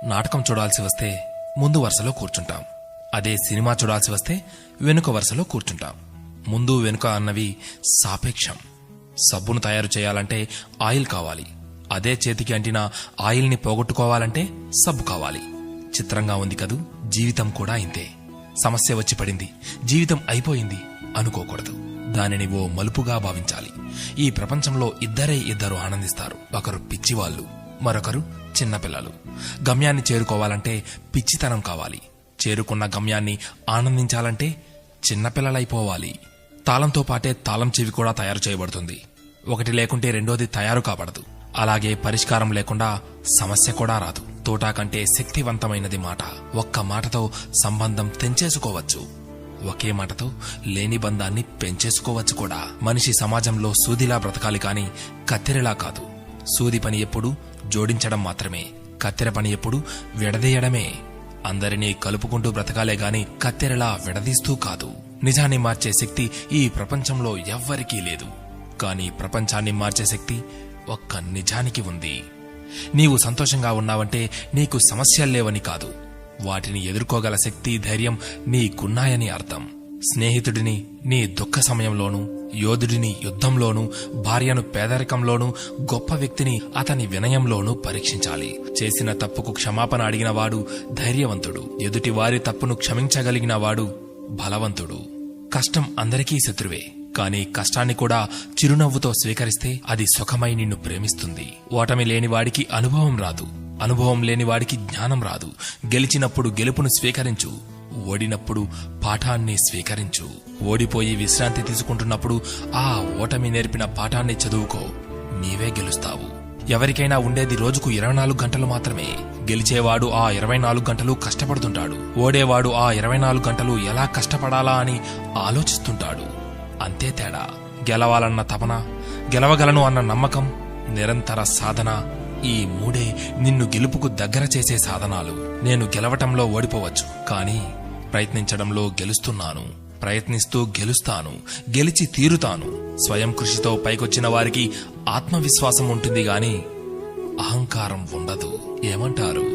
నాటకం చూడాల్సి వస్తే ముందు వరుసలో కూర్చుంటాం. అదే సినిమా చూడాల్సి వస్తే వెనుక వరుసలో కూర్చుంటాం. ముందు వెనుక అన్నవి సాపేక్షం. సబ్బును తయారు చేయాలంటే ఆయిల్ కావాలి. అదే చేతికి అంటిన ఆయిల్ని పోగొట్టుకోవాలంటే సబ్బు కావాలి. చిత్రంగా ఉంది కదూ, జీవితం కూడా ఇంతే. సమస్య వచ్చి పడింది, జీవితం అయిపోయింది అనుకోకూడదు. దానిని ఓ మలుపుగా భావించాలి. ఈ ప్రపంచంలో ఇద్దరు ఆనందిస్తారు. ఒకరు పిచ్చివాళ్లు, మరొకరు చిన్నపిల్లలు. గమ్యాన్ని చేరుకోవాలంటే పిచ్చితనం కావాలి. చేరుకున్న గమ్యాన్ని ఆనందించాలంటే చిన్నపిల్లలైపోవాలి. తాళంతో పాటే తాళం చెవి కూడా తయారు చేయబడుతుంది. ఒకటి లేకుంటే రెండోది తయారు కాబడదు. అలాగే పరిష్కారం లేకుండా సమస్య కూడా రాదు. తోటా కంటే శక్తివంతమైనది మాట. ఒక్క మాటతో సంబంధం తెంచేసుకోవచ్చు. ఒకే మాటతో లేని బంధాన్ని పెంచేసుకోవచ్చు కూడా. మనిషి సమాజంలో సూదిలా బ్రతకాలి కాని కత్తెరలా కాదు. సూది పని ఎప్పుడు జోడించడం మాత్రమే, కత్తెర పని ఎప్పుడు విడదీయడమే. అందరినీ కలుపుకుంటూ బ్రతకాలే గాని కత్తెరలా విడదీస్తూ కాదు. నిజాన్ని మార్చే శక్తి ఈ ప్రపంచంలో ఎవ్వరికీ లేదు. కాని ప్రపంచాన్ని మార్చే శక్తి ఒక్క నిజానికి ఉంది. నీవు సంతోషంగా ఉన్నావంటే నీకు సమస్యల్లేవని కాదు, వాటిని ఎదుర్కోగల శక్తి, ధైర్యం నీకున్నాయని అర్థం. స్నేహితుడిని నీ దుఃఖ సమయంలోనూ, యోధుడిని యుద్ధంలోనూ, భార్యను పేదరికంలోనూ, గొప్ప వ్యక్తిని అతని వినయంలోనూ పరీక్షించాలి. చేసిన తప్పుకు క్షమాపణ అడిగినవాడు ధైర్యవంతుడు. ఎదుటి వారి తప్పును క్షమించగలిగిన వాడు బలవంతుడు. కష్టం అందరికీ శత్రువే, కాని కష్టాన్ని కూడా చిరునవ్వుతో స్వీకరిస్తే అది సుఖమై నిన్ను ప్రేమిస్తుంది. ఓటమి లేనివాడికి అనుభవం రాదు, అనుభవం లేనివాడికి జ్ఞానం రాదు. గెలిచినప్పుడు గెలుపును స్వీకరించు, ఓడినప్పుడు పాఠాన్ని స్వీకరించు. ఓడిపోయి విశ్రాంతి తీసుకుంటున్నప్పుడు ఆ ఓటమి నేర్పిన పాఠాన్ని చదువుకో. నీవే గెలుస్తావు. ఎవరికైనా ఉండేది రోజుకు 24 గంటలు మాత్రమే. గెలిచేవాడు ఆ 24 గంటలు కష్టపడుతుంటాడు. ఓడేవాడు ఆ 24 గంటలు ఎలా కష్టపడాలా అని ఆలోచిస్తుంటాడు. అంతే తేడా. గెలవాలన్న తపన, గెలవగలను అన్న నమ్మకం, నిరంతర సాధన, ఈ మూడే నిన్ను గెలుపుకు దగ్గర చేసే సాధనాలు. నేను గెలవటంలో ఓడిపోవచ్చు, కానీ ప్రయత్నించడంలో గెలుస్తున్నాను. ప్రయత్నిస్తూ గెలుస్తాను, గెలిచి తీరుతాను. స్వయం కృషితో పైకొచ్చిన వారికి ఆత్మవిశ్వాసం ఉంటుంది గాని అహంకారం ఉండదు. ఏమంటారు?